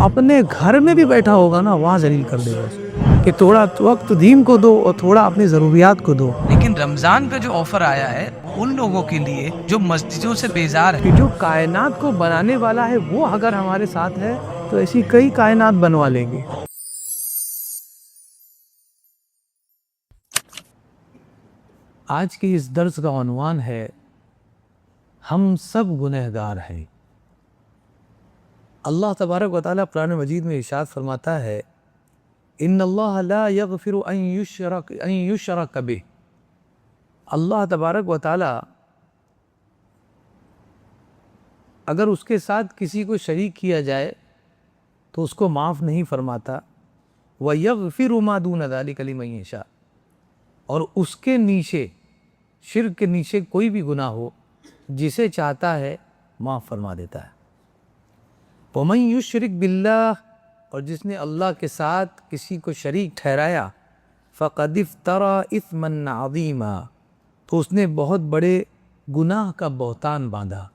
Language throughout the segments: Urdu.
اپنے گھر میں بھی بیٹھا ہوگا نا وہاں ذلیل کر دے گا کہ تھوڑا وقت دین کو دو اور تھوڑا اپنی ضروریات کو دو. لیکن رمضان کا جو آفر آیا ہے ان لوگوں کے لیے جو مسجدوں سے بیزار کہ ہیں. جو کائنات کو بنانے والا ہے وہ اگر ہمارے ساتھ ہے تو ایسی کئی کائنات بنوا لیں گے. آج کی اس درس کا عنوان ہے ہم سب گنہگار ہیں. اللہ تبارک و تعالیٰ قرآن مجید میں ارشاد فرماتا ہے ان اللہ لا یغفر ان یشرک بہ. اللہ تبارک و تعالیٰ اگر اس کے ساتھ کسی کو شریک کیا جائے تو اس کو معاف نہیں فرماتا. وَيَغْفِرُ مَا دُونَ ذَلِكَ لِمَن يَشَاءُ. اور اس کے نیچے شرک کے نیچے کوئی بھی گناہ ہو جسے چاہتا ہے معاف فرما دیتا ہے. وَمَن يُشْرِكْ بِاللَّهِ. اور جس نے اللہ کے ساتھ کسی کو شریک ٹھہرایا فَقَدِ افْتَرَى إِثْمًا عَظِيمًا. تو اس نے بہت بڑے گناہ کا بہتان باندھا.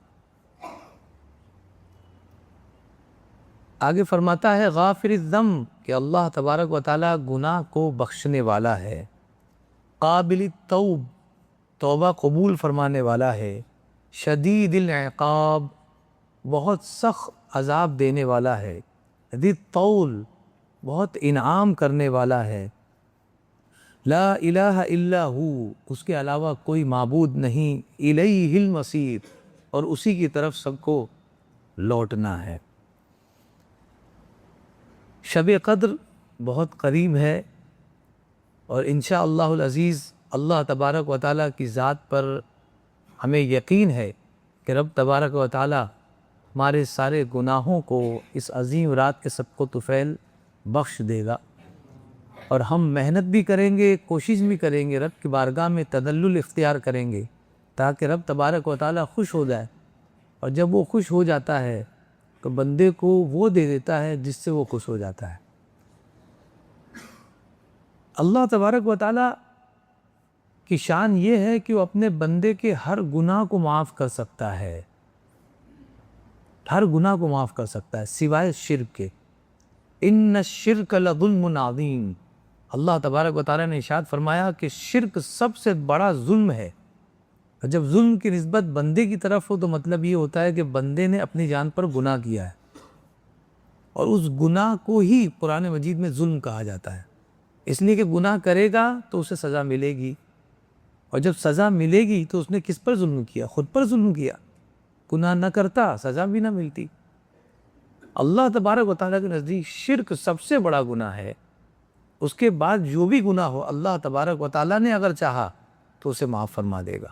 آگے فرماتا ہے غافر الذنب کہ اللہ تبارک و تعالیٰ گناہ کو بخشنے والا ہے. قابل التوب توبہ قبول فرمانے والا ہے. شدید العقاب بہت سخت عذاب دینے والا ہے. ذی الطول بہت انعام کرنے والا ہے. لا الہ الا ہو اس کے علاوہ کوئی معبود نہیں. الیہ المصیر اور اسی کی طرف سب کو لوٹنا ہے. شب قدر بہت قریب ہے اور انشاءاللہ العزیز اللہ تبارک و تعالیٰ کی ذات پر ہمیں یقین ہے کہ رب تبارک و تعالیٰ ہمارے سارے گناہوں کو اس عظیم رات کے سب کو طفیل بخش دے گا. اور ہم محنت بھی کریں گے کوشش بھی کریں گے رب کی بارگاہ میں تدلل اختیار کریں گے تاکہ رب تبارک و تعالیٰ خوش ہو جائے. اور جب وہ خوش ہو جاتا ہے تو بندے کو وہ دے دیتا ہے جس سے وہ خوش ہو جاتا ہے. اللہ تبارک و تعالیٰ کی شان یہ ہے کہ وہ اپنے بندے کے ہر گناہ کو معاف کر سکتا ہے. ہر گناہ کو معاف کر سکتا ہے سوائے شرک کے. ان الشرک لظلم عظیم. اللہ تبارک و تعالیٰ نے ارشاد فرمایا کہ شرک سب سے بڑا ظلم ہے. جب ظلم کی نسبت بندے کی طرف ہو تو مطلب یہ ہوتا ہے کہ بندے نے اپنی جان پر گناہ کیا ہے اور اس گناہ کو ہی قرآن مجید میں ظلم کہا جاتا ہے. اس لیے کہ گناہ کرے گا تو اسے سزا ملے گی اور جب سزا ملے گی تو اس نے کس پر ظلم کیا؟ خود پر ظلم کیا. گناہ نہ کرتا سزا بھی نہ ملتی. اللہ تبارک و تعالیٰ کے نزدیک شرک سب سے بڑا گناہ ہے. اس کے بعد جو بھی گناہ ہو اللہ تبارک و تعالیٰ نے اگر چاہا تو اسے معاف فرما دے گا.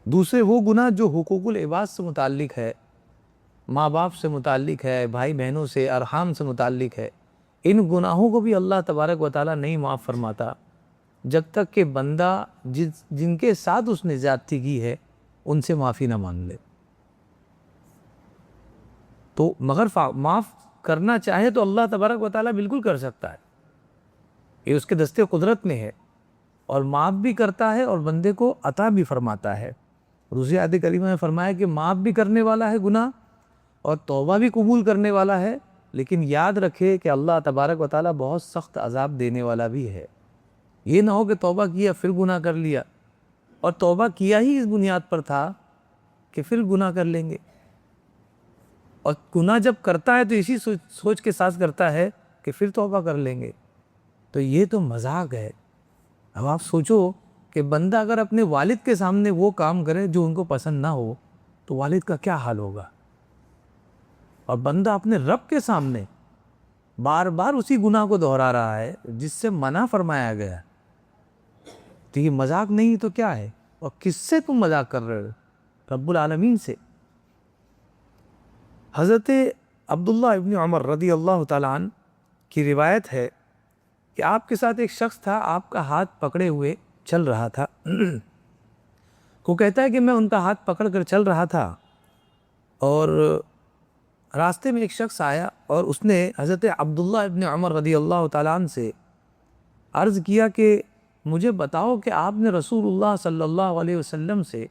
دوسرے وہ گناہ جو حقوق العباد سے متعلق ہے ماں باپ سے متعلق ہے بھائی بہنوں سے ارحام سے متعلق ہے ان گناہوں کو بھی اللہ تبارک و تعالیٰ نہیں معاف فرماتا جب تک کہ بندہ جن کے ساتھ اس نے زیادتی کی ہے ان سے معافی نہ مانگ لے. تو مگر معاف کرنا چاہے تو اللہ تبارک و تعالیٰ بالکل کر سکتا ہے. یہ اس کے دستے قدرت میں ہے اور معاف بھی کرتا ہے اور بندے کو عطا بھی فرماتا ہے. دوسری آیت کریمہ میں فرمایا کہ معاف بھی کرنے والا ہے گناہ اور توبہ بھی قبول کرنے والا ہے. لیکن یاد رکھے کہ اللہ تبارک و تعالیٰ بہت سخت عذاب دینے والا بھی ہے. یہ نہ ہو کہ توبہ کیا پھر گناہ کر لیا اور توبہ کیا ہی اس بنیاد پر تھا کہ پھر گناہ کر لیں گے. اور گناہ جب کرتا ہے تو اسی سوچ کے ساتھ کرتا ہے کہ پھر توبہ کر لیں گے. تو یہ تو مذاق ہے. اب آپ سوچو کہ بندہ اگر اپنے والد کے سامنے وہ کام کرے جو ان کو پسند نہ ہو تو والد کا کیا حال ہوگا. اور بندہ اپنے رب کے سامنے بار بار اسی گناہ کو دہرا رہا ہے جس سے منع فرمایا گیا. تو یہ مذاق نہیں تو کیا ہے؟ اور کس سے تم مذاق کر رہے ہو؟ رب العالمین سے. حضرت عبداللہ ابن عمر رضی اللہ تعالیٰ عنہ کی روایت ہے کہ آپ کے ساتھ ایک شخص تھا آپ کا ہاتھ پکڑے ہوئے چل رہا تھا. وہ کہتا ہے کہ میں ان کا ہاتھ پکڑ کر چل رہا تھا اور راستے میں ایک شخص آیا اور اس نے حضرت عبداللہ ابن عمر رضی اللہ تعالیٰ عنہ سے عرض کیا کہ مجھے بتاؤ کہ آپ نے رسول اللہ صلی اللہ علیہ وسلم سے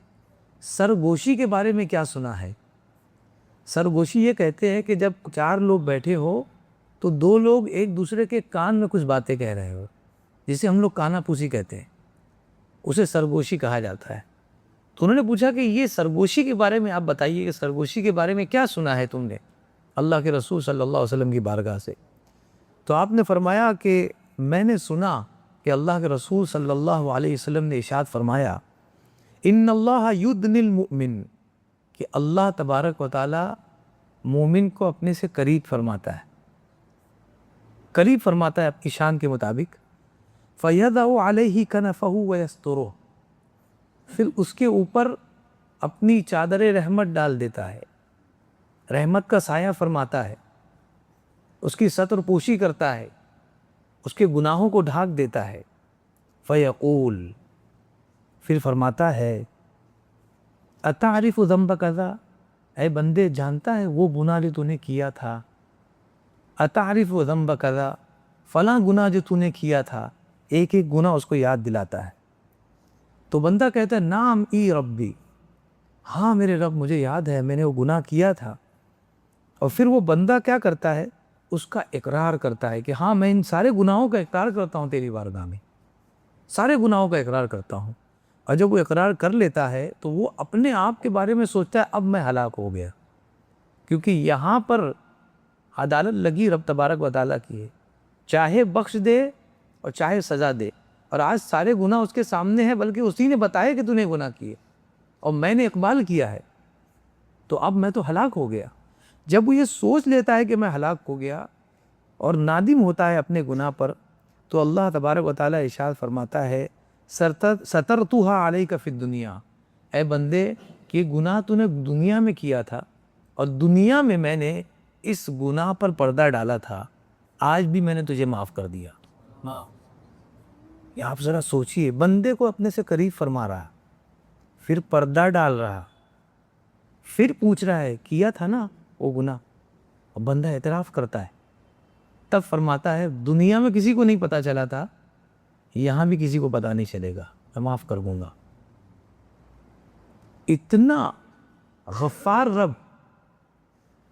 سرگوشی کے بارے میں کیا سنا ہے. سرگوشی یہ کہتے ہیں کہ جب 4 لوگ بیٹھے ہو تو 2 لوگ ایک دوسرے کے کان میں کچھ باتیں کہہ رہے ہو، جسے ہم لوگ کانا پوسی کہتے ہیں، اسے سرگوشی کہا جاتا ہے۔ تو انہوں نے پوچھا کہ یہ سرگوشی کے بارے میں آپ بتائیے کہ سرگوشی کے بارے میں کیا سنا ہے تم نے اللہ کے رسول صلی اللہ علیہ وسلم کی بارگاہ سے؟ تو آپ نے فرمایا کہ میں نے سنا کہ اللہ کے رسول صلی اللہ علیہ وسلم نے ارشاد فرمایا ان اللہ یدنی المؤمن، کہ اللہ تبارک و تعالی مومن کو اپنے سے قریب فرماتا ہے، قریب فرماتا ہے اپنی شان کے مطابق۔ فَيَضَعُ عَلَيْهِ كَنَفَهُ وَيَسْتُرُهُ، پھر اس کے اوپر اپنی چادر رحمت ڈال دیتا ہے، رحمت کا سایہ فرماتا ہے، اس کی ستر پوشی کرتا ہے، اس کے گناہوں کو ڈھانک دیتا ہے۔ فَيَقُول، پھر فرماتا ہے اَتَعْرِفُ ذَنْبَ كَذَا، اے بندے جانتا ہے وہ گناہ جو تو نے کیا تھا، اَتَعْرِفُ ذَنْبَ كَذَا، فلاں گناہ جو تو نے کیا تھا، ایک ایک گناہ اس کو یاد دلاتا ہے۔ تو بندہ کہتا ہے نعم ای ربی، ہاں میرے رب مجھے یاد ہے میں نے وہ گناہ کیا تھا۔ اور پھر وہ بندہ کیا کرتا ہے، اس کا اقرار کرتا ہے کہ ہاں میں ان سارے گناہوں کا اقرار کرتا ہوں تیری بارگاہ میں، سارے گناہوں کا اقرار کرتا ہوں۔ اور جب وہ اقرار کر لیتا ہے تو وہ اپنے آپ کے بارے میں سوچتا ہے اب میں ہلاک ہو گیا، کیونکہ یہاں پر عدالت لگی رب تبارک و تعالیٰ کی ہے، چاہے بخش دے اور چاہے سزا دے۔ اور آج سارے گناہ اس کے سامنے ہیں، بلکہ اسی نے بتایا کہ تو نے گناہ کیے اور میں نے اقبال کیا ہے، تو اب میں تو ہلاک ہو گیا۔ جب وہ یہ سوچ لیتا ہے کہ میں ہلاک ہو گیا اور نادم ہوتا ہے اپنے گناہ پر، تو اللہ تبارک و تعالیٰ ارشاد فرماتا ہے سترتھا علیک فی الدنیا، اے بندے کہ گناہ تو نے دنیا میں کیا تھا اور دنیا میں میں نے اس گناہ پر پردہ ڈالا تھا، آج بھی میں نے تجھے معاف کر دیا۔ یہ آپ ذرا سوچئے، بندے کو اپنے سے قریب فرما رہا، پھر پردہ ڈال رہا، پھر پوچھ رہا ہے کیا تھا نا وہ گناہ، اور بندہ اعتراف کرتا ہے، تب فرماتا ہے دنیا میں کسی کو نہیں پتا چلا تھا، یہاں بھی کسی کو پتا نہیں چلے گا، میں معاف کر دوں گا۔ اتنا غفار رب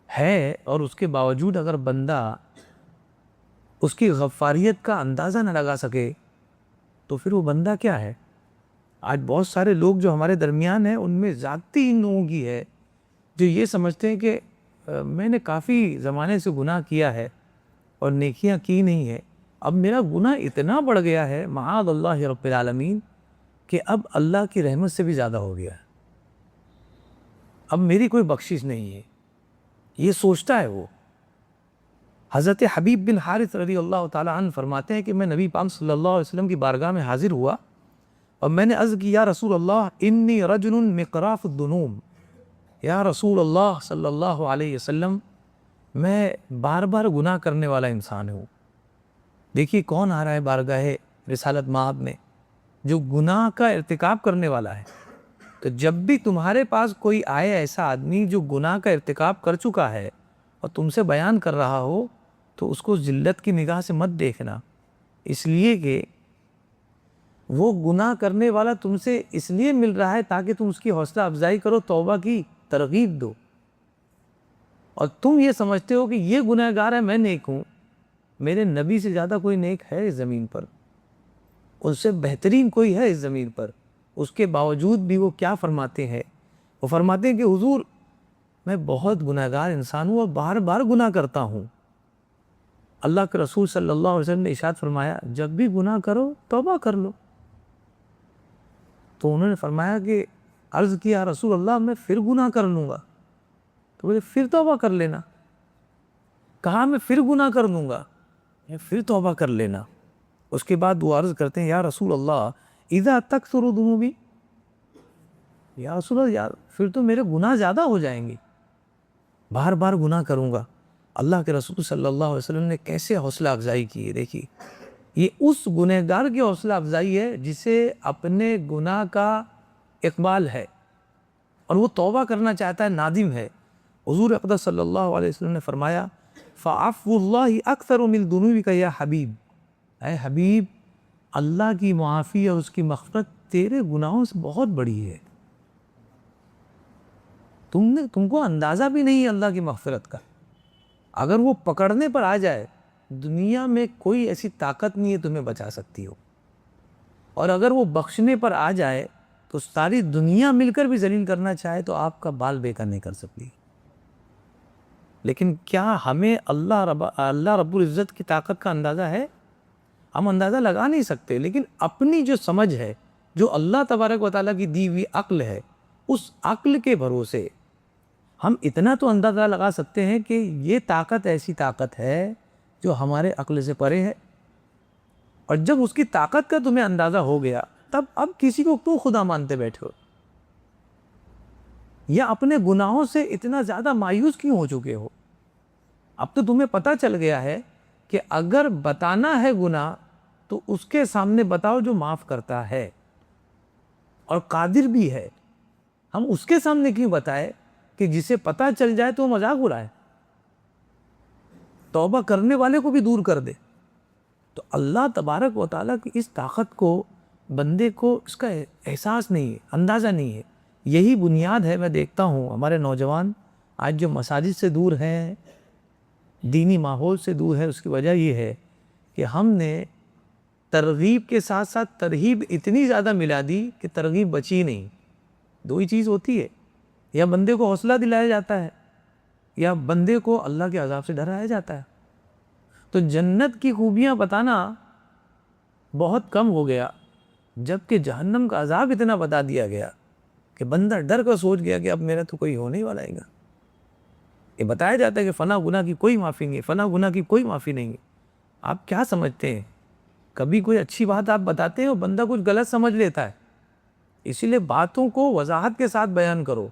ہے، اور اس کے باوجود اگر بندہ اس کی غفاریت کا اندازہ نہ لگا سکے تو پھر وہ بندہ کیا ہے؟ آج بہت سارے لوگ جو ہمارے درمیان ہیں ان میں ذاتی ان لوگوں کی ہے جو یہ سمجھتے ہیں کہ میں نے کافی زمانے سے گناہ کیا ہے اور نیکیاں کی نہیں ہے، اب میرا گناہ اتنا بڑھ گیا ہے معاذ اللہ رب العالمین کہ اب اللہ کی رحمت سے بھی زیادہ ہو گیا ہے، اب میری کوئی بخشش نہیں ہے، یہ سوچتا ہے وہ۔ حضرت حبیب بن حارث رضی اللہ تعالیٰ عنہ فرماتے ہیں کہ میں نبی پاک صلی اللہ علیہ وسلم کی بارگاہ میں حاضر ہوا اور میں نے عرض کی یا رسول اللہ انی رجل مقراف الذنوب، یا رسول اللہ صلی اللہ علیہ وسلم میں بار بار گناہ کرنے والا انسان ہوں۔ دیکھیے کون آ رہا ہے بارگاہ رسالت مآب میں، جو گناہ کا ارتکاب کرنے والا ہے۔ تو جب بھی تمہارے پاس کوئی آئے ایسا آدمی جو گناہ کا ارتکاب کر چکا ہے اور تم سے بیان کر رہا ہو تو اس کو ذلت کی نگاہ سے مت دیکھنا، اس لیے کہ وہ گناہ کرنے والا تم سے اس لیے مل رہا ہے تاکہ تم اس کی حوصلہ افزائی کرو، توبہ کی ترغیب دو، اور تم یہ سمجھتے ہو کہ یہ گناہ گار ہے میں نیک ہوں، میرے نبی سے زیادہ کوئی نیک ہے اس زمین پر، اس سے بہترین کوئی ہے اس زمین پر، اس کے باوجود بھی وہ کیا فرماتے ہیں؟ وہ فرماتے ہیں کہ حضور میں بہت گناہ گار انسان ہوں اور بار بار گناہ کرتا ہوں۔ اللہ کے رسول صلی اللہ علیہ وسلم نے ارشاد فرمایا جب بھی گناہ کرو توبہ کر لو۔ تو انہوں نے فرمایا کہ عرض کیا رسول اللہ میں پھر گناہ کر لوں گا، تو بولے پھر توبہ کر لینا۔ کہا میں پھر گناہ کر دوں گا، پھر توبہ کر لینا۔ اس کے بعد وہ عرض کرتے ہیں یا رسول اللہ اذا تکثر ذنوبی، یا رسول اللہ یار پھر تو میرے گناہ زیادہ ہو جائیں گے، بار بار گناہ کروں گا۔ اللہ کے رسول صلی اللہ علیہ وسلم نے کیسے حوصلہ افزائی کی ہے، دیکھیے یہ اس گنہگار کی حوصلہ افزائی ہے جسے اپنے گناہ کا اقبال ہے اور وہ توبہ کرنا چاہتا ہے، نادم ہے۔ حضور اقدس صلی اللہ علیہ وسلم نے فرمایا فَعَفْوُ اللَّهِ أَكْثَرُ مِنْ ذُنُوبِكَ یا حبیب، اے حبیب اللہ کی معافی اور اس کی مغفرت تیرے گناہوں سے بہت بڑی ہے۔ تم کو اندازہ بھی نہیں ہے اللہ کی مغفرت کا. اگر وہ پکڑنے پر آ جائے دنیا میں کوئی ایسی طاقت نہیں ہے تمہیں بچا سکتی ہو, اور اگر وہ بخشنے پر آ جائے تو ساری دنیا مل کر بھی ذلیل کرنا چاہے تو آپ کا بال بے کر نہیں کر سکتی. لیکن کیا ہمیں اللہ رب العزت کی طاقت کا اندازہ ہے؟ ہم اندازہ لگا نہیں سکتے, لیکن اپنی جو سمجھ ہے, جو اللہ تبارک و تعالیٰ کی دی ہوئی عقل ہے, اس عقل کے بھروسے ہم اتنا تو اندازہ لگا سکتے ہیں کہ یہ طاقت ایسی طاقت ہے جو ہمارے عقل سے پرے ہے. اور جب اس کی طاقت کا تمہیں اندازہ ہو گیا تب اب کسی کو کیوں خدا مانتے بیٹھے ہو, یا اپنے گناہوں سے اتنا زیادہ مایوس کیوں ہو چکے ہو؟ اب تو تمہیں پتہ چل گیا ہے کہ اگر بتانا ہے گناہ تو اس کے سامنے بتاؤ جو معاف کرتا ہے اور قادر بھی ہے. ہم اس کے سامنے کیوں بتائے کہ جسے پتہ چل جائے تو وہ مذاق اڑائے, توبہ کرنے والے کو بھی دور کر دے. تو اللہ تبارک و تعالیٰ کی اس طاقت کو بندے کو اس کا احساس نہیں ہے, اندازہ نہیں ہے. یہی بنیاد ہے. میں دیکھتا ہوں ہمارے نوجوان آج جو مساجد سے دور ہیں, دینی ماحول سے دور ہے, اس کی وجہ یہ ہے کہ ہم نے ترغیب کے ساتھ ساتھ ترہیب اتنی زیادہ ملا دی کہ ترغیب بچی نہیں. دو ہی چیز ہوتی ہے, یا بندے کو حوصلہ دلایا جاتا ہے یا بندے کو اللہ کے عذاب سے ڈرایا جاتا ہے. تو جنت کی خوبیاں بتانا بہت کم ہو گیا, جبکہ جہنم کا عذاب اتنا بتا دیا گیا کہ بندہ ڈر کر سوچ گیا کہ اب میرا تو کوئی ہونے والا ہے گا. یہ بتایا جاتا ہے کہ فلاں گناہ کی کوئی معافی نہیں, فلاں گناہ کی کوئی معافی نہیں. آپ کیا سمجھتے ہیں؟ کبھی کوئی اچھی بات آپ بتاتے ہیں اور بندہ کچھ غلط سمجھ لیتا ہے. اسی لیے باتوں کو وضاحت کے ساتھ بیان کرو.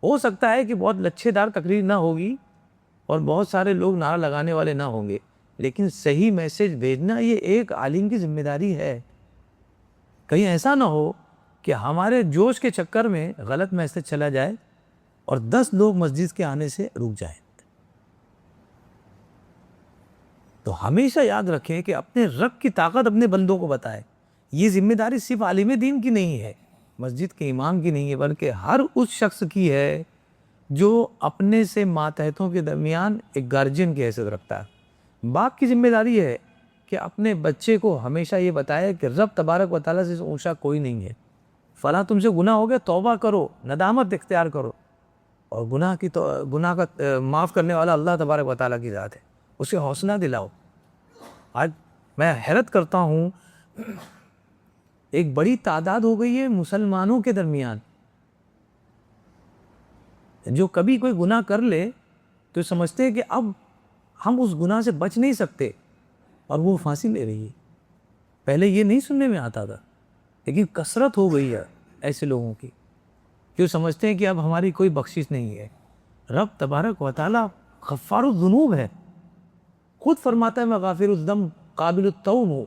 ہو سکتا ہے کہ بہت لچھے دار تقریر نہ ہوگی اور بہت سارے لوگ نعرہ لگانے والے نہ ہوں گے, لیکن صحیح میسج بھیجنا یہ ایک عالم کی ذمہ داری ہے. کہیں ایسا نہ ہو کہ ہمارے جوش کے چکر میں غلط میسج چلا جائے اور 10 لوگ مسجد کے آنے سے رک جائیں. تو ہمیشہ یاد رکھیں کہ اپنے رب کی طاقت اپنے بندوں کو بتائے. یہ ذمہ داری صرف عالم دین کی نہیں ہے, مسجد کے امام کی نہیں ہے, بلکہ ہر اس شخص کی ہے جو اپنے سے ماتحتوں کے درمیان ایک گارجین کی حیثیت رکھتا ہے. باپ کی ذمہ داری ہے کہ اپنے بچے کو ہمیشہ یہ بتائے کہ رب تبارک و تعالیٰ سے اونچا کوئی نہیں ہے. فلاں تم سے گناہ ہو گیا, توبہ کرو, ندامت اختیار کرو, اور گناہ کا معاف کرنے والا اللہ تبارک و تعالیٰ کی ذات ہے, اسے حوصلہ دلاؤ. آج میں حیرت کرتا ہوں, ایک بڑی تعداد ہو گئی ہے مسلمانوں کے درمیان جو کبھی کوئی گناہ کر لے تو سمجھتے ہیں کہ اب ہم اس گناہ سے بچ نہیں سکتے اور وہ پھانسی لے رہی ہے. پہلے یہ نہیں سننے میں آتا تھا, لیکن کثرت ہو گئی ہے ایسے لوگوں کی جو سمجھتے ہیں کہ اب ہماری کوئی بخشش نہیں ہے. رب تبارک و تعالیٰ غفار الذنوب ہے, خود فرماتا ہے میں غافر الذنب قابل التوب ہوں,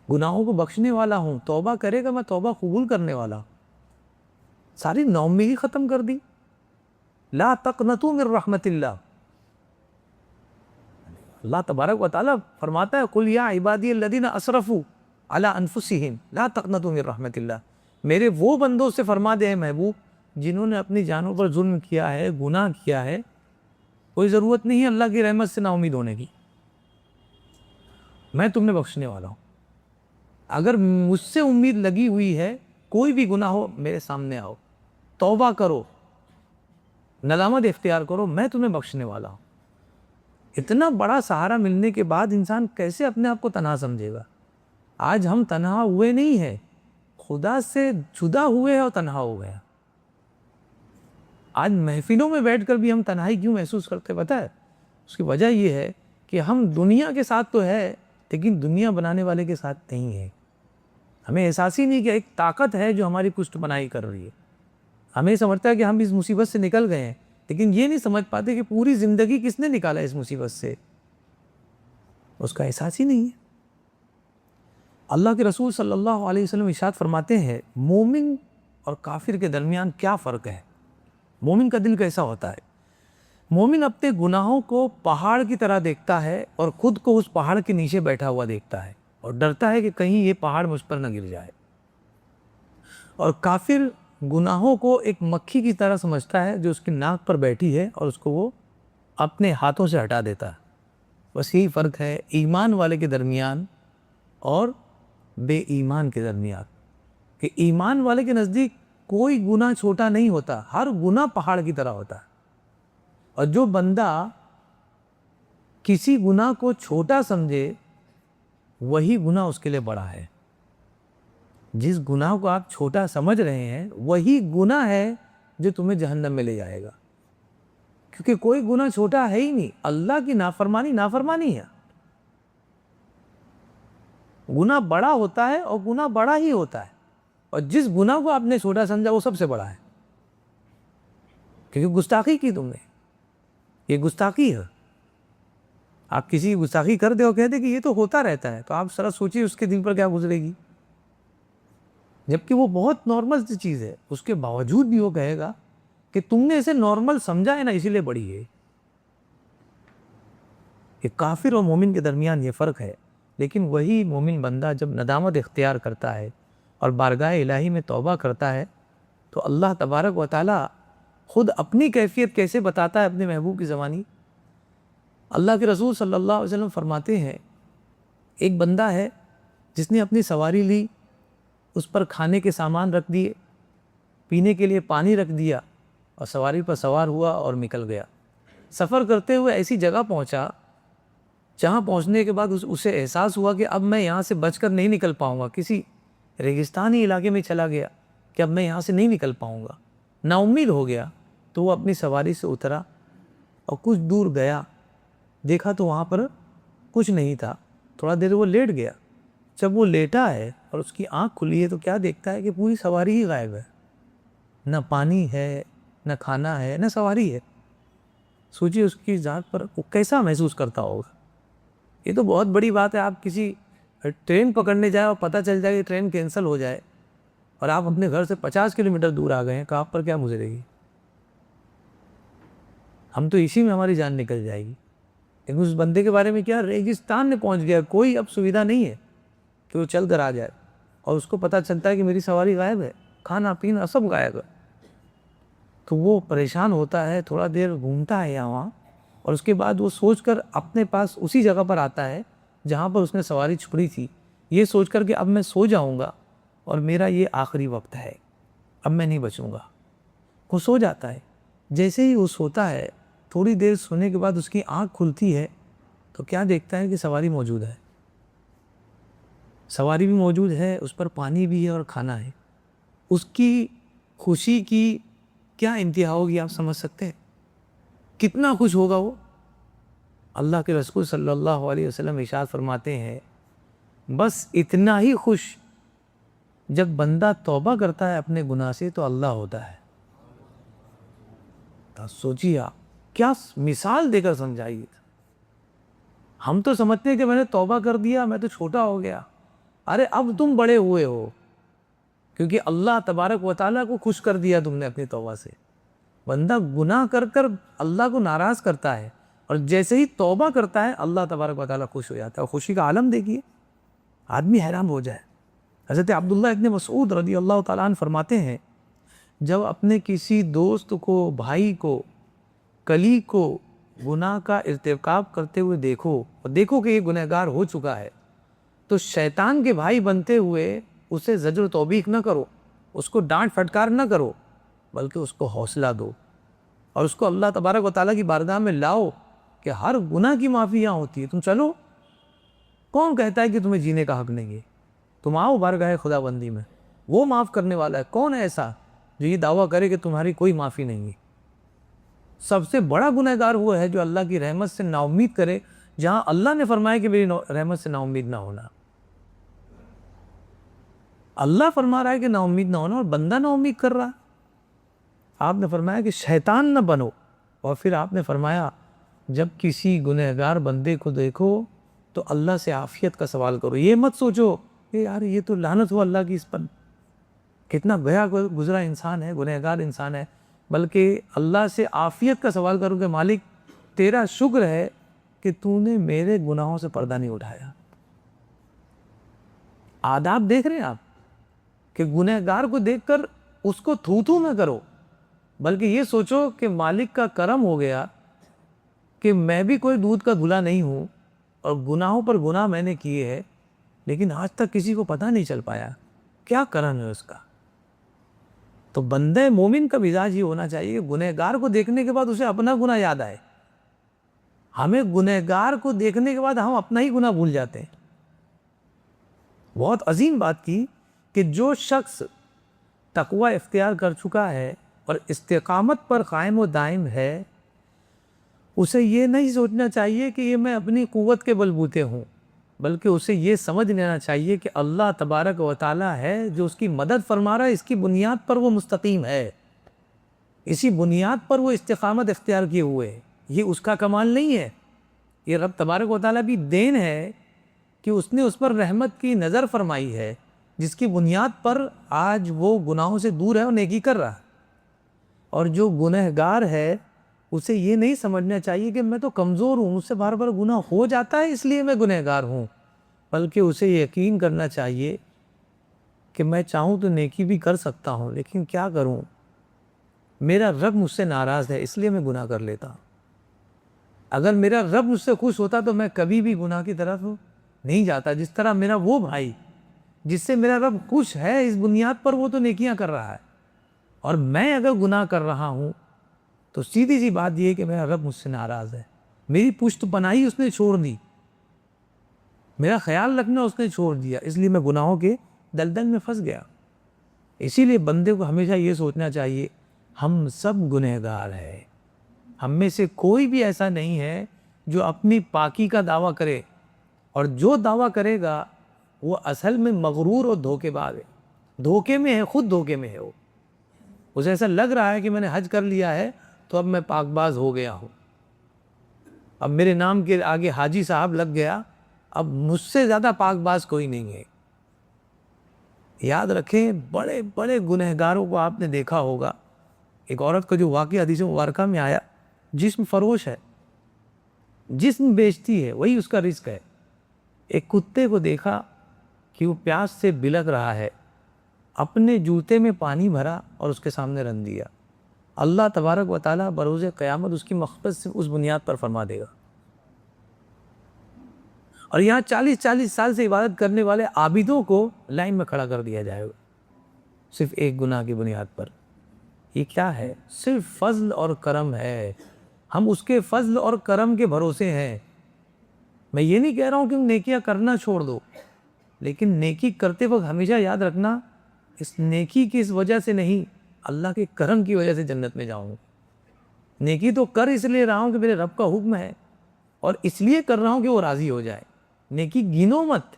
گناہوں کو بخشنے والا ہوں, توبہ کرے گا میں توبہ قبول کرنے والا ہوں. ساری نومیدی ختم کر دی. لا تقنطوا من رحمت اللہ. اللہ تبارک و تعالیٰ فرماتا ہے قل یا عبادی الذین اسرفوا علی انفسہم لا تقنطوا من رحمت اللہ. میرے وہ بندوں سے فرما دے محبوب جنہوں نے اپنی جانوں پر ظلم کیا ہے, گناہ کیا ہے, کوئی ضرورت نہیں ہے اللہ کی رحمت سے نا امید ہونے کی, میں تمہیں بخشنے والا ہوں. اگر مجھ سے امید لگی ہوئی ہے, کوئی بھی گناہ ہو میرے سامنے آؤ, توبہ کرو, ندامت اختیار کرو, میں تمہیں بخشنے والا ہوں. اتنا بڑا سہارا ملنے کے بعد انسان کیسے اپنے آپ کو تنہا سمجھے گا؟ آج ہم تنہا ہوئے نہیں ہیں, خدا سے جدا ہوئے اور تنہا ہو گیا. آج محفلوں میں بیٹھ کر بھی ہم تنہائی کیوں محسوس کرتے پتہ ہے؟ اس کی وجہ یہ ہے کہ ہم دنیا کے ساتھ تو ہے لیکن دنیا بنانے والے کے ساتھ نہیں ہے. ہمیں احساس ہی نہیں کہ ایک طاقت ہے جو ہماری پشت بنائی کر رہی ہے. ہمیں سمجھتا ہے کہ ہم اس مصیبت سے نکل گئے ہیں, لیکن یہ نہیں سمجھ پاتے کہ پوری زندگی کس نے نکالا اس مصیبت سے, اس کا احساس ہی نہیں ہے. اللہ کے رسول صلی اللہ علیہ وسلم ارشاد فرماتے ہیں مومن اور کافر کے درمیان کیا فرق ہے. مومن کا دل کیسا ہوتا ہے؟ مومن اپنے گناہوں کو پہاڑ کی طرح دیکھتا ہے اور خود کو اس پہاڑ کے نیچے بیٹھا ہوا دیکھتا ہے اور ڈرتا ہے کہ کہیں یہ پہاڑ مجھ پر نہ گر جائے. اور کافر گناہوں کو ایک مکھی کی طرح سمجھتا ہے جو اس کی ناک پر بیٹھی ہے اور اس کو وہ اپنے ہاتھوں سے ہٹا دیتا ہے. بس یہی فرق ہے ایمان والے کے درمیان اور بے ایمان کے درمیان، کہ ایمان والے کے نزدیک کوئی گناہ چھوٹا نہیں ہوتا، ہر گناہ پہاڑ کی طرح ہوتا ہے. اور جو بندہ کسی گناہ کو چھوٹا سمجھے وہی گناہ اس کے لیے بڑا ہے. جس گناہ کو آپ چھوٹا سمجھ رہے ہیں وہی گناہ ہے جو تمہیں جہنم میں لے جائے گا، کیونکہ کوئی گناہ چھوٹا ہے ہی نہیں. اللہ کی نافرمانی ہے. گناہ بڑا ہوتا ہے اور گناہ بڑا ہی ہوتا ہے، اور جس گناہ کو آپ نے چھوٹا سمجھا وہ سب سے بڑا ہے، کیونکہ گستاخی کی تم نے. یہ گستاخی ہے. آپ کسی کی گستاخی کر دے اور کہہ دے کہ یہ تو ہوتا رہتا ہے، تو آپ ذرا سوچیے اس کے دل پر کیا گزرے گی. جبکہ وہ بہت نارمل سی چیز ہے، اس کے باوجود بھی وہ کہے گا کہ تم نے اسے نارمل سمجھا ہے نا، اسی لیے بڑی ہے. کہ کافر اور مومن کے درمیان یہ فرق ہے. لیکن وہی مومن بندہ جب ندامت اختیار کرتا ہے اور بارگاہ الہی میں توبہ کرتا ہے تو اللہ تبارک و تعالی خود اپنی کیفیت کیسے بتاتا ہے اپنے محبوب کی زبانی. اللہ کے رسول صلی اللہ علیہ وسلم فرماتے ہیں ایک بندہ ہے جس نے اپنی سواری لی، اس پر کھانے کے سامان رکھ دیے، پینے کے لیے پانی رکھ دیا، اور سواری پر سوار ہوا اور نکل گیا. سفر کرتے ہوئے ایسی جگہ پہنچا جہاں پہنچنے کے بعد اسے احساس ہوا کہ اب میں یہاں سے بچ کر نہیں نکل پاؤں گا. کسی ریگستانی علاقے میں چلا گیا کہ اب میں یہاں سے نہیں نکل پاؤں گا. نا امید ہو گیا تو وہ اپنی سواری سے اترا اور کچھ دور گیا، دیکھا تو وہاں پر کچھ نہیں تھا. تھوڑا دیر وہ لیٹ گیا. جب وہ لیٹا ہے اور اس کی آنکھ کھلی ہے تو کیا دیکھتا ہے کہ پوری سواری ہی غائب ہے. نہ پانی ہے، نہ کھانا ہے، نہ سواری ہے. سوچیے اس کی ذات پر وہ کیسا محسوس کرتا ہوگا. یہ تو بہت بڑی بات ہے. آپ کسی ٹرین پکڑنے جائیں اور پتہ چل جائے کہ ٹرین کینسل ہو جائے اور آپ اپنے گھر سے 50 کلومیٹر دور آ گئے ہیں، کہ آپ پر کیا گزرے گی. ہم تو اسی میں ہماری جان نکل جائے گی. لیکن اس بندے کے بارے میں کیا، ریگستان میں پہنچ گیا، کوئی اب سویدھا نہیں ہے کہ وہ چل کر آ جائے، اور اس کو پتہ چلتا ہے کہ میری سواری غائب ہے، کھانا پینا سب غائب ہے. تو وہ پریشان ہوتا ہے، تھوڑا دیر گھومتا ہے یہاں، اور اس کے بعد وہ سوچ کر اپنے پاس اسی جگہ پر آتا ہے جہاں پر اس نے سواری چھوڑی تھی، یہ سوچ کر کہ اب میں سو جاؤں گا اور میرا یہ آخری وقت ہے، اب میں نہیں بچوں گا. وہ سو جاتا ہے. جیسے ہی وہ سوتا ہے، تھوڑی دیر سونے کے بعد اس کی آنکھ کھلتی ہے تو کیا دیکھتا ہے کہ سواری موجود ہے. سواری بھی موجود ہے، اس پر پانی بھی ہے اور کھانا ہے. اس کی خوشی کی کیا انتہا ہوگی آپ سمجھ سکتے ہیں؟ کتنا خوش ہوگا وہ. اللہ کے رسول صلی اللہ علیہ وسلم ارشاد فرماتے ہیں بس اتنا ہی خوش جب بندہ توبہ کرتا ہے اپنے گناہ سے تو اللہ ہوتا ہے. تو سوچیے آپ کیا مثال دے کر سمجھائیے. ہم تو سمجھتے ہیں کہ میں نے توبہ کر دیا میں تو چھوٹا ہو گیا. ارے اب تم بڑے ہوئے ہو، کیونکہ اللہ تبارک و تعالیٰ کو خوش کر دیا تم نے اپنی توبہ سے. بندہ گناہ کر کر اللہ کو ناراض کرتا ہے، اور جیسے ہی توبہ کرتا ہے اللہ تبارک و تعالیٰ خوش ہو جاتا ہے. اور خوشی کا عالم دیکھیے، آدمی حیران ہو جائے. حضرت عبداللہ ابن مسعود رضی اللہ تعالیٰ عنہ فرماتے ہیں جب اپنے کسی دوست کو، بھائی کو، کلی کو گناہ کا ارتکاب کرتے ہوئے دیکھو اور دیکھو کہ یہ گنہگار ہو چکا ہے، تو شیطان کے بھائی بنتے ہوئے اسے زجر و توبیخ نہ کرو، اس کو ڈانٹ پھٹکار نہ کرو، بلکہ اس کو حوصلہ دو اور اس کو اللہ تبارک و تعالیٰ کی بارگاہ میں لاؤ کہ ہر گناہ کی معافی یہاں ہوتی ہے. تم چلو، کون کہتا ہے کہ تمہیں جینے کا حق نہیں ہے؟ تم آؤ بارگاہ خدا بندی میں، وہ معاف کرنے والا ہے. کون ہے ایسا جو یہ دعویٰ کرے کہ تمہاری کوئی معافی نہیں ہے؟ سب سے بڑا گنہگار وہ ہے جو اللہ کی رحمت سے نا امید کرے، جہاں اللہ نے فرمایا کہ میری رحمت سے نا امید نہ ہونا. اللہ فرما رہا ہے کہ نا امید نہ ہونا اور بندہ نا امید کر رہا ہے. آپ نے فرمایا کہ شیطان نہ بنو، اور پھر آپ نے فرمایا جب کسی گنہگار بندے کو دیکھو تو اللہ سے عافیت کا سوال کرو. یہ مت سوچو کہ یار یہ تو لعنت ہو اللہ کی اس پر، کتنا گیا گزرا انسان ہے، گنہگار انسان ہے، بلکہ اللہ سے عافیت کا سوال کرو کہ مالک تیرا شکر ہے کہ تو نے میرے گناہوں سے پردہ نہیں اٹھایا. آداب دیکھ رہے ہیں آپ کہ گنہگار کو دیکھ کر اس کو تھو تھو نہ کرو، بلکہ یہ سوچو کہ مالک کا کرم ہو گیا کہ میں بھی کوئی دودھ کا دھلا نہیں ہوں اور گناہوں پر گناہ میں نے کیے ہیں، لیکن آج تک کسی کو پتہ نہیں چل پایا کیا کرم ہے اس کا۔ تو بندہ مومن کا مزاج یہ ہونا چاہیے کہ گنہگار کو دیکھنے کے بعد اسے اپنا گناہ یاد آئے۔ ہمیں گنہگار کو دیکھنے کے بعد ہم اپنا ہی گناہ بھول جاتے ہیں۔ بہت عظیم بات کی کہ جو شخص تقوی اختیار کر چکا ہے اور استقامت پر قائم و دائم ہے، اسے یہ نہیں سوچنا چاہیے کہ یہ میں اپنی قوت کے بلبوتے ہوں، بلکہ اسے یہ سمجھ لینا چاہیے کہ اللہ تبارک و تعالی ہے جو اس کی مدد فرما رہا ہے، اس کی بنیاد پر وہ مستقیم ہے، اسی بنیاد پر وہ استقامت اختیار کیے ہوئے ہے۔ یہ اس کا کمال نہیں ہے، یہ رب تبارک و تعالیٰ بھی دین ہے کہ اس نے اس پر رحمت کی نظر فرمائی ہے، جس کی بنیاد پر آج وہ گناہوں سے دور ہے اور نیکی کر رہا ہے۔ اور جو گنہگار ہے اسے یہ نہیں سمجھنا چاہیے کہ میں تو کمزور ہوں، مجھ سے بار بار گناہ ہو جاتا ہے اس لیے میں گنہگار ہوں، بلکہ اسے یقین کرنا چاہیے کہ میں چاہوں تو نیکی بھی کر سکتا ہوں، لیکن کیا کروں، میرا رب مجھ سے ناراض ہے اس لیے میں گناہ کر لیتا ہوں۔ اگر میرا رب مجھ سے خوش ہوتا تو میں کبھی بھی گناہ کی طرف نہیں جاتا۔ جس طرح میرا وہ بھائی جس سے میرا رب خوش ہے، اس بنیاد پر وہ تو نیکیاں کر رہا ہے، اور میں اگر گناہ کر رہا ہوں تو سیدھی سی بات یہ ہے کہ میرا رب مجھ سے ناراض ہے، میری پشت پناہی اس نے چھوڑ دی، میرا خیال رکھنا اس نے چھوڑ دیا، اس لیے میں گناہوں کے دلدل میں پھنس گیا۔ اسی لیے بندے کو ہمیشہ یہ سوچنا چاہیے ہم سب گنہگار ہیں، ہم میں سے کوئی بھی ایسا نہیں ہے جو اپنی پاکی کا دعویٰ کرے، اور جو دعویٰ کرے گا وہ اصل میں مغرور اور دھوکے باز ہے، دھوکے میں ہے، خود دھوکے میں ہے۔ وہ اسے ایسا لگ رہا ہے کہ میں نے حج کر لیا ہے تو اب میں پاک باز ہو گیا ہوں، اب میرے نام کے آگے حاجی صاحب لگ گیا، اب مجھ سے زیادہ پاک باز کوئی نہیں ہے۔ یاد رکھیں، بڑے بڑے گنہگاروں کو آپ نے دیکھا ہوگا، ایک عورت کا جو واقعہ حدیث مبارکہ میں آیا، جسم فروش ہے، جسم بیچتی ہے، وہی اس کا رزق ہے۔ ایک کتے کو دیکھا کہ وہ پیاس سے بلک رہا ہے، اپنے جوتے میں پانی بھرا اور اس کے سامنے رکھ دیا۔ اللہ تبارک و تعالیٰ بروز قیامت اس کی مغفرت سے اس بنیاد پر فرما دے گا۔ اور یہاں 40 سال سے عبادت کرنے والے عابدوں کو لائن میں کھڑا کر دیا جائے گا، صرف ایک گناہ کی بنیاد پر۔ یہ کیا ہے؟ صرف فضل اور کرم ہے، ہم اس کے فضل اور کرم کے بھروسے ہیں۔ میں یہ نہیں کہہ رہا ہوں کہ نیکیاں کرنا چھوڑ دو، لیکن نیکی کرتے وقت ہمیشہ یاد رکھنا اس نیکی کی اس وجہ سے نہیں، اللہ کے کرم کی وجہ سے جنت میں جاؤں۔ نیکی تو کر اس لیے رہا ہوں کہ میرے رب کا حکم ہے، اور اس لیے کر رہا ہوں کہ وہ راضی ہو جائے۔ نیکی گنو مت،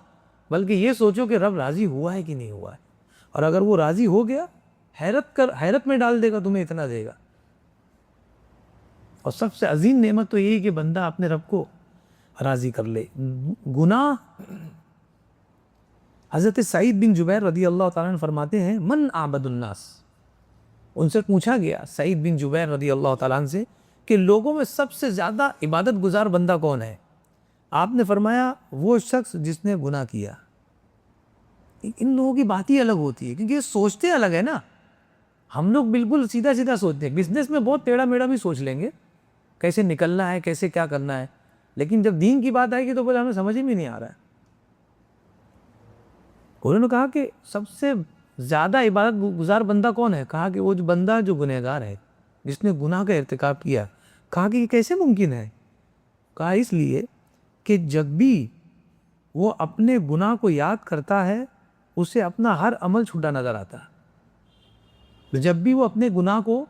بلکہ یہ سوچو کہ رب راضی ہوا ہے کہ نہیں ہوا ہے، اور اگر وہ راضی ہو گیا حیرت میں ڈال دے گا، تمہیں اتنا دے گا۔ اور سب سے عظیم نعمت تو یہی کہ بندہ اپنے رب کو راضی کر لے۔ گناہ، حضرت سعید بن جبیر رضی اللہ تعالیٰ عنہ فرماتے ہیں، من اعبد الناس، ان سے پوچھا گیا سعید بن جبیر رضی اللہ تعالیٰ عنہ سے کہ لوگوں میں سب سے زیادہ عبادت گزار بندہ کون ہے؟ آپ نے فرمایا وہ شخص جس نے گناہ کیا۔ ان لوگوں کی بات ہی الگ ہوتی ہے، کیونکہ یہ سوچتے الگ ہے نا۔ ہم لوگ بالکل سیدھا سیدھا سوچتے ہیں، بزنس میں بہت ٹیڑھا میڑھا بھی سوچ لیں گے، کیسے نکلنا ہے، کیسے کیا کرنا ہے، لیکن جب دین کی بات آئے گی تو بولے ہمیں سمجھ میں نہیں آ رہا ہے۔ انہوں نے کہا کہ سب سے زیادہ عبادت گزار بندہ کون ہے؟ کہا کہ وہ جو بندہ جو گنہگار ہے، جس نے گناہ کا ارتکاب کیا۔ کہا کہ یہ کیسے ممکن ہے؟ کہا اس لیے کہ جب بھی وہ اپنے گناہ کو یاد کرتا ہے اسے اپنا ہر عمل چھوٹا نظر آتا ہے۔ جب بھی وہ اپنے گناہ کو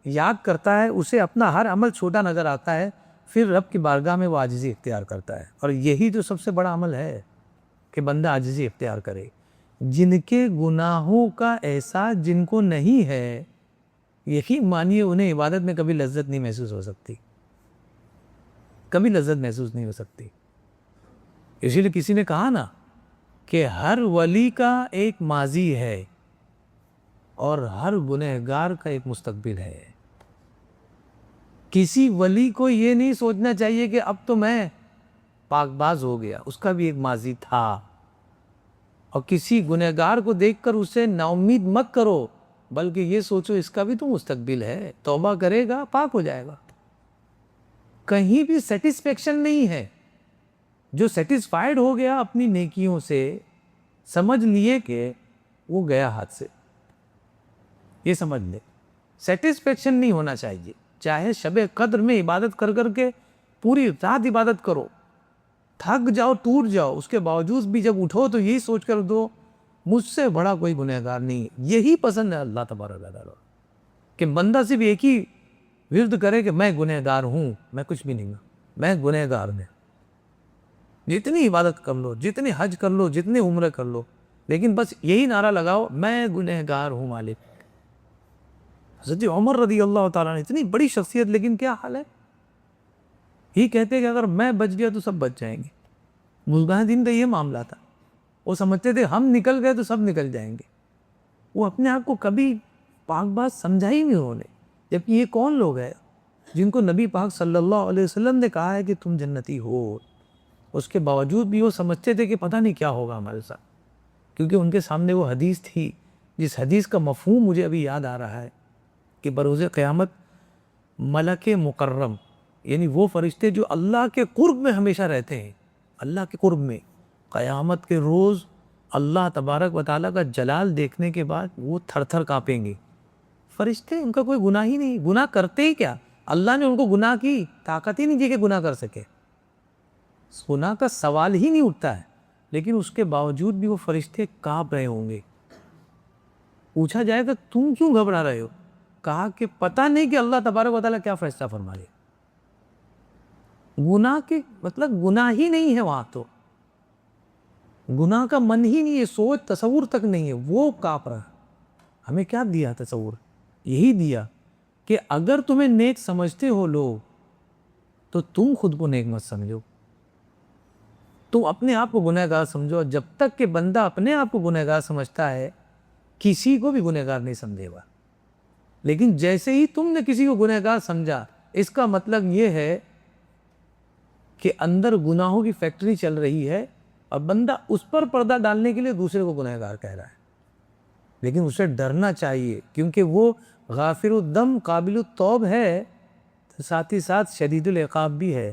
یاد کرتا ہے اسے اپنا ہر عمل چھوٹا نظر آتا ہے، پھر رب کی بارگاہ میں وہ عاجزی اختیار کرتا ہے۔ اور یہی تو سب سے بڑا عمل ہے کہ بندہ عاجزی اختیار کرے۔ جن کے گناہوں کا احساس جن کو نہیں ہے، یقین مانیے انہیں عبادت میں کبھی لذت نہیں محسوس ہو سکتی، کبھی لذت محسوس نہیں ہو سکتی۔ اسی لیے کسی نے کہا نا کہ ہر ولی کا ایک ماضی ہے اور ہر گنہگار کا ایک مستقبل ہے۔ کسی ولی کو یہ نہیں سوچنا چاہیے کہ اب تو میں پاک باز ہو گیا، اس کا بھی ایک ماضی تھا۔ اور کسی گنہگار کو دیکھ کر اسے نا امید مت کرو بلکہ یہ سوچو اس کا بھی تو مستقبل ہے، توبہ کرے گا پاک ہو جائے گا۔ کہیں بھی سیٹسفیکشن نہیں ہے۔ جو سیٹسفائیڈ ہو گیا اپنی نیکیوں سے، سمجھ لیے کہ وہ گیا ہاتھ سے، یہ سمجھ لے۔ سیٹسفیکشن نہیں ہونا چاہیے، چاہے شب قدر میں عبادت کر کر کے پوری رات عبادت کرو، تھک جاؤ ٹوٹ جاؤ، اس کے باوجود بھی جب اٹھو تو یہی سوچ کر دو مجھ سے بڑا کوئی گنہگار نہیں ہے۔ یہی پسند ہے اللہ تبارک و تعالیٰ کہ بندہ صرف ایک ہی ورد کرے کہ میں گنہگار ہوں، میں کچھ بھی نہیں ہوں، میں گنہگار ہوں۔ جتنی عبادت کر لو، جتنی حج کر لو، جتنے عمرے کر لو، لیکن بس یہی نعرہ لگاؤ میں گنہگار ہوں مالک۔ حضرت عمر رضی اللہ تعالیٰ نے اتنی بڑی شخصیت، لیکن کیا حال ہے؟ یہ کہتے کہ اگر میں بچ گیا تو سب بچ جائیں گے۔ مجاہدین کا یہ معاملہ تھا، وہ سمجھتے تھے ہم نکل گئے تو سب نکل جائیں گے۔ وہ اپنے آپ کو کبھی پاک باز سمجھا ہی نہیں انہوں نے، جبکہ یہ کون لوگ ہیں جن کو نبی پاک صلی اللہ علیہ وسلم نے کہا ہے کہ تم جنتی ہو، اس کے باوجود بھی وہ سمجھتے تھے کہ پتہ نہیں کیا ہوگا ہمارے ساتھ، کیونکہ ان کے سامنے وہ حدیث تھی جس حدیث کا مفہوم مجھے ابھی یاد آ رہا ہے کہ بروز قیامت ملک مکرم، یعنی وہ فرشتے جو اللہ کے قرب میں ہمیشہ رہتے ہیں، اللہ کے قرب میں، قیامت کے روز اللہ تبارک و تعالیٰ کا جلال دیکھنے کے بعد وہ تھر تھر کانپیں گے۔ فرشتے ان کا کوئی گناہ ہی نہیں، گناہ کرتے ہی کیا؟ اللہ نے ان کو گناہ کی طاقت ہی نہیں دی کہ گناہ کر سکے، گناہ کا سوال ہی نہیں اٹھتا ہے، لیکن اس کے باوجود بھی وہ فرشتے کانپ رہے ہوں گے۔ پوچھا جائے کہ تم کیوں گھبرا رہے ہو؟ کہا کہ پتہ نہیں کہ اللہ تبارک و تعالیٰ کیا فیصلہ فرما لے۔ گناہ کے مطلب گناہ ہی نہیں ہے وہاں، تو گناہ کا من ہی نہیں ہے، سوچ تصور تک نہیں ہے، وہ کانپ رہا۔ ہمیں کیا دیا تصور؟ یہی دیا کہ اگر تمہیں نیک سمجھتے ہو لوگ تو تم خود کو نیک مت سمجھو، تم اپنے آپ کو گنہگار سمجھو۔ جب تک کہ بندہ اپنے آپ کو گنہگار سمجھتا ہے کسی کو بھی گنہگار نہیں سمجھے گا، لیکن جیسے ہی تم نے کسی کو گنہگار سمجھا، اس کا مطلب یہ ہے کہ اندر گناہوں کی فیکٹری چل رہی ہے اور بندہ اس پر پردہ ڈالنے کے لیے دوسرے کو گنہگار کہہ رہا ہے۔ لیکن اسے ڈرنا چاہیے، کیونکہ وہ غافر الدم قابل التوب ہے، ساتھ ہی ساتھ شدید العقاب بھی ہے،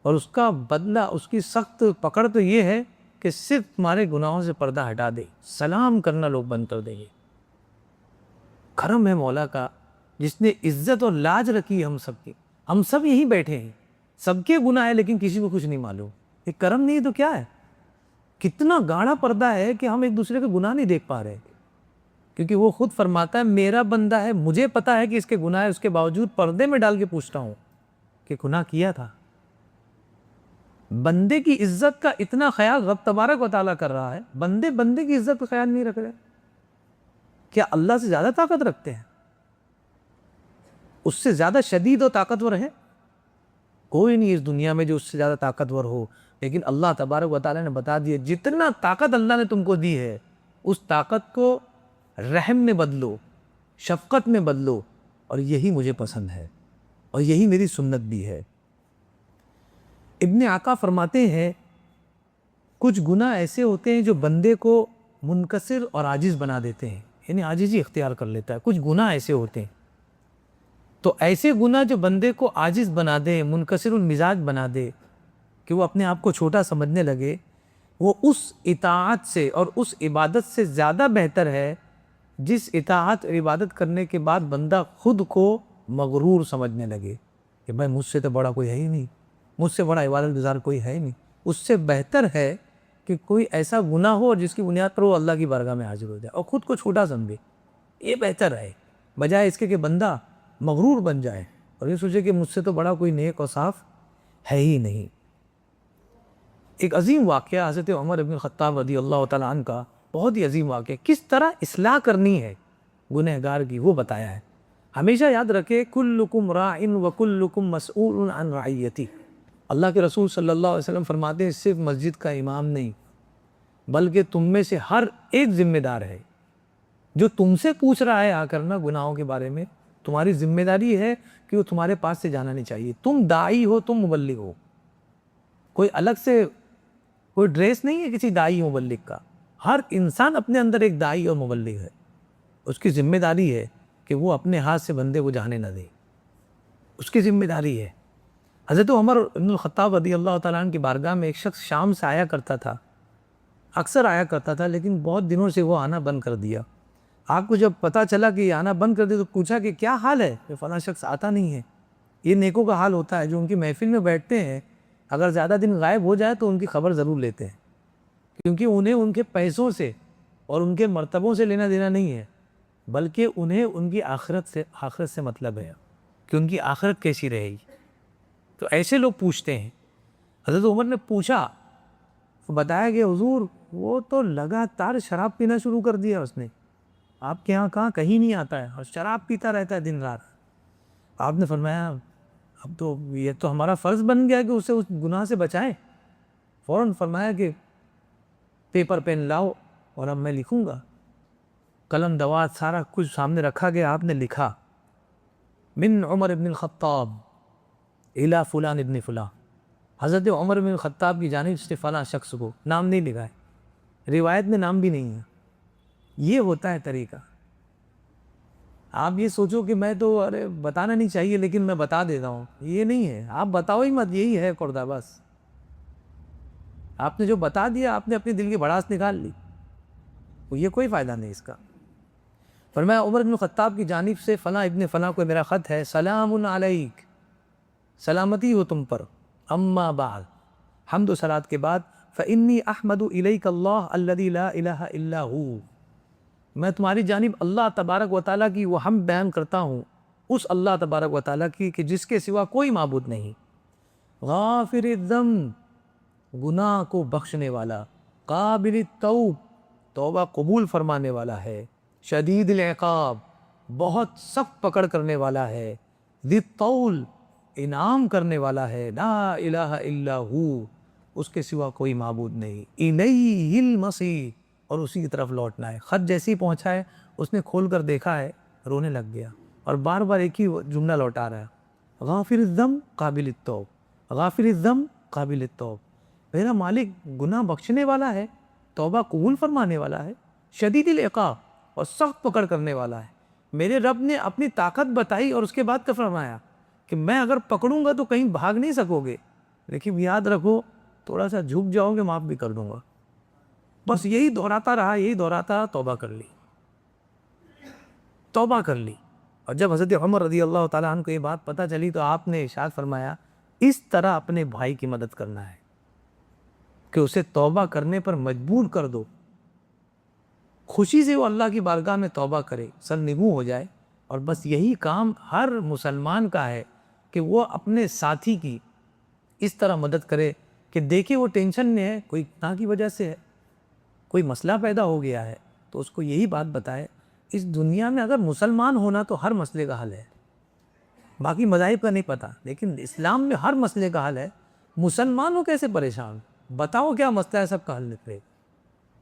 اور اس کا بدلہ، اس کی سخت پکڑ تو یہ ہے کہ صرف تمہارے گناہوں سے پردہ ہٹا دے، سلام کرنا لوگ بند کر دیں گے۔ کرم ہے مولا کا جس نے عزت اور لاج رکھی ہے ہم سب کی، ہم سب یہیں بیٹھے ہیں، سب کے گناہ ہے لیکن کسی کو کچھ نہیں معلوم۔ یہ کرم نہیں تو کیا ہے؟ کتنا گاڑھا پردہ ہے کہ ہم ایک دوسرے کے گناہ نہیں دیکھ پا رہے، کیونکہ وہ خود فرماتا ہے میرا بندہ ہے، مجھے پتا ہے کہ اس کے گناہ ہے، اس کے باوجود پردے میں ڈال کے پوچھتا ہوں کہ گناہ کیا تھا۔ بندے کی عزت کا اتنا خیال رب تبارک و تعالیٰ کر رہا ہے، بندے کی عزت کا خیال نہیں رکھ رہے۔ کیا اللہ سے زیادہ طاقت رکھتے ہیں؟ اس سے زیادہ شدید و طاقتور ہے؟ کوئی نہیں اس دنیا میں جو اس سے زیادہ طاقتور ہو، لیکن اللہ تبارک و تعالیٰ نے بتا دیا جتنا طاقت اللہ نے تم کو دی ہے، اس طاقت کو رحم میں بدلو، شفقت میں بدلو، اور یہی مجھے پسند ہے اور یہی میری سنت بھی ہے۔ ابن عقا فرماتے ہیں کچھ گناہ ایسے ہوتے ہیں جو بندے کو منکسر اور عاجز بنا دیتے ہیں، یعنی عاجزی اختیار کر لیتا ہے۔ کچھ گناہ ایسے ہوتے ہیں، تو ایسے گناہ جو بندے کو عاجز بنا دے، منکسر المزاج بنا دے، کہ وہ اپنے آپ کو چھوٹا سمجھنے لگے، وہ اس اطاعت سے اور اس عبادت سے زیادہ بہتر ہے جس اطاعت اور عبادت کرنے کے بعد بندہ خود کو مغرور سمجھنے لگے کہ بھائی مجھ سے تو بڑا کوئی ہے ہی نہیں، مجھ سے بڑا عبادت گزار کوئی ہے ہی نہیں۔ اس سے بہتر ہے کہ کوئی ایسا گناہ ہو جس کی بنیاد پر وہ اللہ کی بارگاہ میں حاضر ہو جائے اور خود کو چھوٹا سمجھے، یہ بہتر ہے بجائے اس کے کہ بندہ مغرور بن جائے اور یہ سوچے کہ مجھ سے تو بڑا کوئی نیک اور صاف ہے ہی نہیں۔ ایک عظیم واقعہ حضرت عمر بن الخطاب رضی اللہ تعالیٰ عنہ کا، بہت ہی عظیم واقعہ، کس طرح اصلاح کرنی ہے گنہگار کی وہ بتایا ہے۔ ہمیشہ یاد رکھے کلکم راع وکلکم مسئول عن رعیتہ۔ اللہ کے رسول صلی اللہ علیہ وسلم فرماتے ہیں صرف مسجد کا امام نہیں بلکہ تم میں سے ہر ایک ذمہ دار ہے، جو تم سے پوچھ رہا ہے آ کرنا گناہوں کے بارے میں، تمہاری ذمہ داری ہے کہ وہ تمہارے پاس سے جانا نہیں چاہیے۔ تم داعی ہو، تم مبلغ ہو، کوئی الگ سے کوئی ڈریس نہیں ہے کسی داعی مبلغ کا، ہر انسان اپنے اندر ایک داعی اور مبلغ ہے۔ اس کی ذمہ داری ہے کہ وہ اپنے ہاتھ سے بندے کو جانے نہ دے، اس کی ذمہ داری ہے۔ حضرت عمر بن الخطاب رضی اللہ تعالیٰ عنہ کی بارگاہ میں ایک شخص شام سے آیا کرتا تھا، اکثر آیا کرتا تھا، لیکن بہت دنوں سے وہ آنا بند کر دیا۔ آپ کو جب پتہ چلا کہ یہ آنا بند کر دیا تو پوچھا کہ کیا حال ہے؟ کہ فلاں شخص آتا نہیں ہے۔ یہ نیکوں کا حال ہوتا ہے جو ان کی محفل میں بیٹھتے ہیں، اگر زیادہ دن غائب ہو جائے تو ان کی خبر ضرور لیتے ہیں، کیونکہ انہیں ان کے پیسوں سے اور ان کے مرتبوں سے لینا دینا نہیں ہے، بلکہ انہیں ان کی آخرت سے مطلب ہے کہ ان کی آخرت کیسی رہے گی۔ تو ایسے لوگ پوچھتے ہیں۔ حضرت عمر نے پوچھا تو بتایا کہ حضور وہ تو لگاتار شراب پینا شروع کر دیا اس نے، آپ کے یہاں کہیں نہیں آتا ہے اور شراب پیتا رہتا ہے دن رات۔ آپ نے فرمایا اب تو یہ تو ہمارا فرض بن گیا کہ اسے اس گناہ سے بچائیں۔ فوراً فرمایا کہ پیپر پین لاؤ اور اب میں لکھوں گا۔ قلم دوات سارا کچھ سامنے رکھا گیا، آپ نے لکھا من عمر ابن الخطاب الی فلان ابن فلاں، حضرت عمر بن الخطاب کی جانب سے فلاں شخص کو، نام نہیں لکھا ہے، روایت میں نام بھی نہیں ہے۔ یہ ہوتا ہے طریقہ۔ آپ یہ سوچو کہ میں تو بتانا نہیں چاہیے لیکن میں بتا دیتا ہوں، یہ نہیں ہے، آپ بتاؤ ہی مت، یہی ہے قردہ بس۔ آپ نے جو بتا دیا آپ نے اپنے دل کی بھڑاس نکال لی، یہ کوئی فائدہ نہیں اس کا۔ فرمایا عمر بن الخطاب کی جانب سے فلاں ابن فلاں کو میرا خط ہے، سلام علیک، سلامتی ہو تم پر، اما بعد، حمد و صلات کے بعد، فانی احمد الیک اللہ الذی لا الہ الا ہو، میں تمہاری جانب اللہ تبارک و تعالیٰ کی وہ حمد بیان کرتا ہوں، اس اللہ تبارک و تعالیٰ کی کہ جس کے سوا کوئی معبود نہیں، غافر الذنب، گناہ کو بخشنے والا، قابل التوب، توبہ قبول فرمانے والا ہے، شدید العقاب، بہت سخت پکڑ کرنے والا ہے، ذی الطول، انعام کرنے والا ہے، لا الہ الا ہو، اس کے سوا کوئی معبود نہیں، الیہ المصیر، اور اسی کی طرف لوٹنا ہے۔ خط جیسے ہی پہنچا ہے اس نے کھول کر دیکھا ہے، رونے لگ گیا اور بار بار ایک ہی جملہ لوٹا رہا ہے، غافر الذنب قابل التوب، غافر الذنب قابل التوب، میرا مالک گناہ بخشنے والا ہے، توبہ قبول فرمانے والا ہے، شدید العقاب، اور سخت پکڑ کرنے والا ہے۔ میرے رب نے اپنی طاقت بتائی اور اس کے بعد کیا فرمایا کہ میں اگر پکڑوں گا تو کہیں بھاگ نہیں سکو گے، لیکن یاد رکھو تھوڑا سا جھک جاؤ گے معاف بھی کر دوں گا۔ بس یہی دہراتا رہا، یہی دہراتا رہا، توبہ کر لی، توبہ کر لی۔ اور جب حضرت عمر رضی اللہ تعالیٰ عنہ کو یہ بات پتہ چلی تو آپ نے ارشاد فرمایا اس طرح اپنے بھائی کی مدد کرنا ہے کہ اسے توبہ کرنے پر مجبور کر دو، خوشی سے وہ اللہ کی بارگاہ میں توبہ کرے، سرنگوں ہو جائے۔ اور بس یہی کام ہر مسلمان کا ہے کہ وہ اپنے ساتھی کی اس طرح مدد کرے کہ دیکھے وہ ٹینشن میں ہے، کوئی گناہ کی وجہ سے ہے، کوئی مسئلہ پیدا ہو گیا ہے، تو اس کو یہی بات بتائے۔ اس دنیا میں اگر مسلمان ہونا تو ہر مسئلے کا حل ہے، باقی مذاہب کا نہیں پتہ، لیکن اسلام میں ہر مسئلے کا حل ہے۔ مسلمانوں کیسے پریشان، بتاؤ کیا مسئلہ ہے، سب کا حل نکلے۔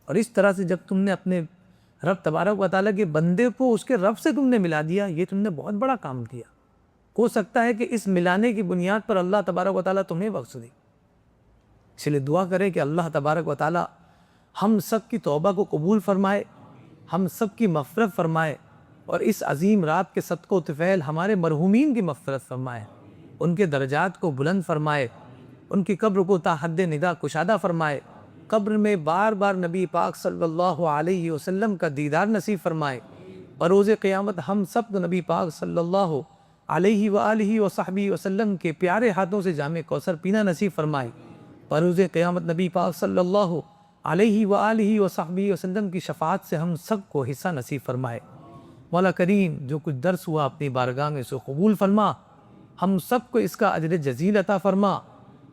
اور اس طرح سے جب تم نے اپنے رب تبارک و تعالیٰ کے بندے کو اس کے رب سے تم نے ملا دیا، یہ تم نے بہت بڑا کام کیا۔ ہو سکتا ہے کہ اس ملانے کی بنیاد پر اللہ تبارک و تعالیٰ تمہیں بخش دے۔ اس لیے دعا کرے کہ اللہ تبارک و تعالیٰ ہم سب کی توبہ کو قبول فرمائے، ہم سب کی مغفرت فرمائے، اور اس عظیم رات کے صدقہ و طفیل ہمارے مرحومین کی مغفرت فرمائے، ان کے درجات کو بلند فرمائے، ان کی قبر کو تا حد ندا کشادہ فرمائے، قبر میں بار بار نبی پاک صلی اللہ علیہ وسلم کا دیدار نصیب فرمائے، بروز قیامت ہم سب کو نبی پاک صلی اللہ علیہ وآلہ وصحبہ وسلم کے پیارے ہاتھوں سے جام کوثر پینا نصیب فرمائے، بروز قیامت نبی پاک صلی اللہ علیہ وآلہ وصحبہ وسلم کی شفاعت سے ہم سب کو حصہ نصیب فرمائے۔ مولا کریم جو کچھ درس ہوا اپنی بارگاہ میں اسے قبول فرما، ہم سب کو اس کا اجر جزیل عطا فرما،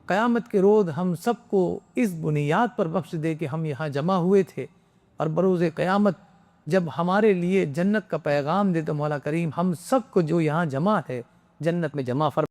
قیامت کے روز ہم سب کو اس بنیاد پر بخش دے کہ ہم یہاں جمع ہوئے تھے، اور بروز قیامت جب ہمارے لیے جنت کا پیغام دے تو مولا کریم ہم سب کو جو یہاں جمع ہے جنت میں جمع فرما۔